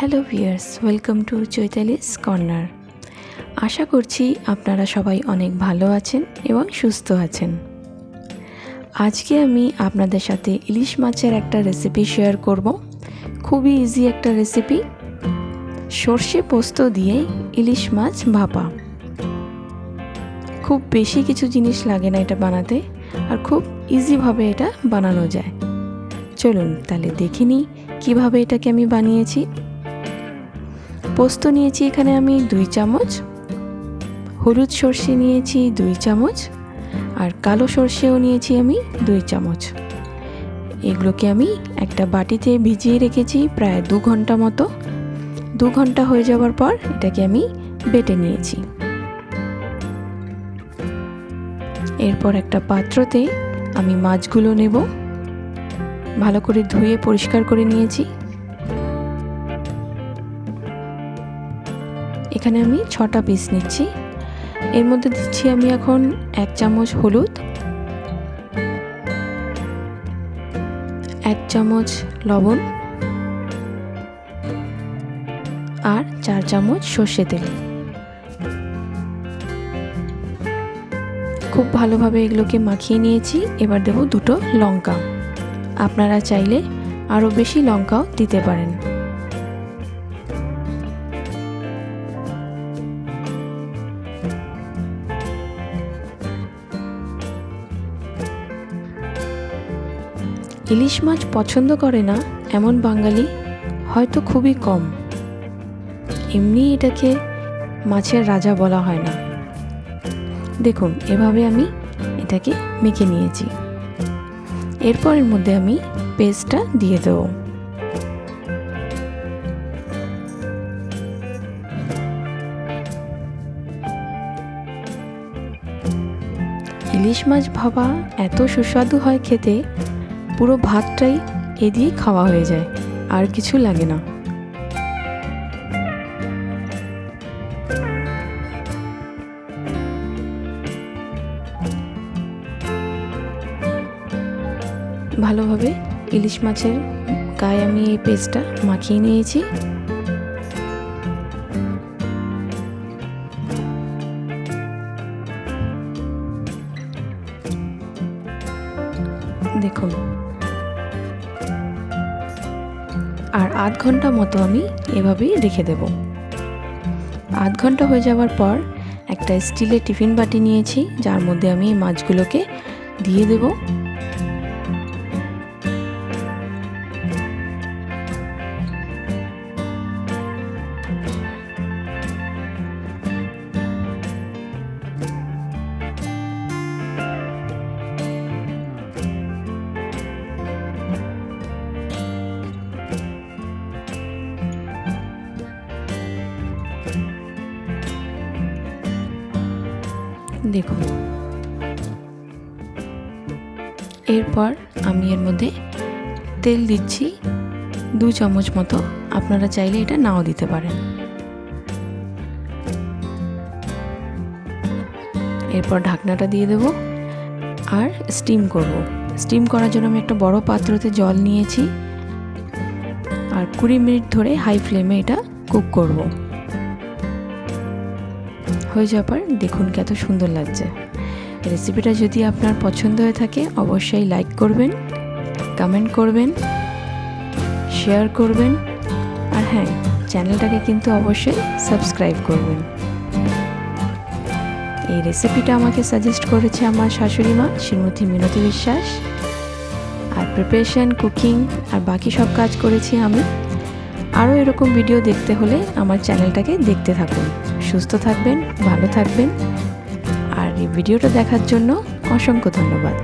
Hello viewers, welcome to Chaitali's corner. আশা করছি আপনারা সবাই অনেক ভালো আছেন এবং সুস্থ আছেন। আজকে আমি আপনাদের সাথে ইলিশ মাছের একটা রেসিপি শেয়ার করব। খুবই ইজি একটা রেসিপি, সর্ষে পোস্ত দিয়ে ইলিশ মাছ ভাপা। খুব বেশি কিছু জিনিস লাগে না এটা বানাতে, আর খুব ইজিভাবে এটা বানানো যায়। চলুন তাহলে দেখে নিই কীভাবে এটাকে আমি বানিয়েছি। পোস্ত নিয়েছি এখানে আমি 2 চামচ, হলুদ সর্ষে নিয়েছি 2 চামচ, আর কালো সর্ষেও নিয়েছি আমি 2 চামচ। এগুলোকে আমি একটা বাটিতে ভিজিয়ে রেখেছি প্রায় 2 ঘন্টা মতো। 2 ঘন্টা হয়ে যাওয়ার পর এটাকে আমি বেটে নিয়েছি। এরপর একটা পাত্রতে আমি মাছগুলো নেব, ভালো করে ধুয়ে পরিষ্কার করে নিয়েছি। এখানে আমি 6টা পিস নিচ্ছি। এর মধ্যে দিচ্ছি আমি এখন 1 চামচ হলুদ, 1 চামচ লবণ আর 4 চামচ সর্ষে তেল। খুব ভালোভাবে এগুলোকে মাখিয়ে নিয়েছি। এবার দেব 2টো লঙ্কা। আপনারা চাইলে আরও বেশি লঙ্কাও দিতে পারেন। ইলিশ মাছ পছন্দ করে না এমন বাঙালি হয়তো খুবই কম। এমনি এটাকে মাছের রাজা বলা হয় না। দেখুন এভাবে আমি এটাকে মেখে নিয়েছি। এরপর এর মধ্যে আমি পেস্টটা দিয়ে দেব। ইলিশ মাছ ভাপা এত সুস্বাদু হয় খেতে, পুরো ভাতটাই এ দিয়ে খাওয়া হয়ে যায়, আর কিছু লাগে না। ভালোভাবে ইলিশ মাছের গায়ে আমি এই পেস্টটা মাখিয়ে নিয়েছি। দেখুন, আর আধ ঘন্টা মতো আমি এভাবেই রেখে দেব। আধ ঘন্টা হয়ে যাওয়ার পর একটা স্টিলের টিফিন বাটি নিয়েছি, যার মধ্যে আমি মাছগুলোকে দিয়ে দেব। দেখুন, এরপর আমি এর মধ্যে তেল দিচ্ছি 2 চামচ মতো। আপনারা চাইলে এটা নাও দিতে পারেন। এরপর ঢাকনাটা দিয়ে দেব আর স্টিম করব। স্টিম করার জন্য আমি একটা বড় পাত্রতে জল নিয়েছি, আর 20 মিনিট ধরে হাই ফ্লেমে এটা কুক করব। হয়ে যাওয়ার পর দেখুন কত সুন্দর লাগছে। রেসিপিটা যদি আপনার পছন্দ হয়ে থাকে অবশ্যই লাইক করবেন, কমেন্ট করবেন, শেয়ার করবেন, আর হ্যাঁ, চ্যানেলটাকে কিন্তু অবশ্যই সাবস্ক্রাইব করবেন। এই রেসিপিটা আমাকে সাজেস্ট করেছে আমার শাশুড়ি মা শ্রীমতী মিনতি বিশ্বাস, আর প্রিপারেশন, কুকিং আর বাকি সব কাজ করেছি আমি। আরও এরকম ভিডিও দেখতে হলে আমার চ্যানেলটাকে দেখতে থাকুন। সুস্থ থাকবেন, ভালো থাকবেন, আর এই ভিডিওটা দেখার জন্য অসংখ্য ধন্যবাদ।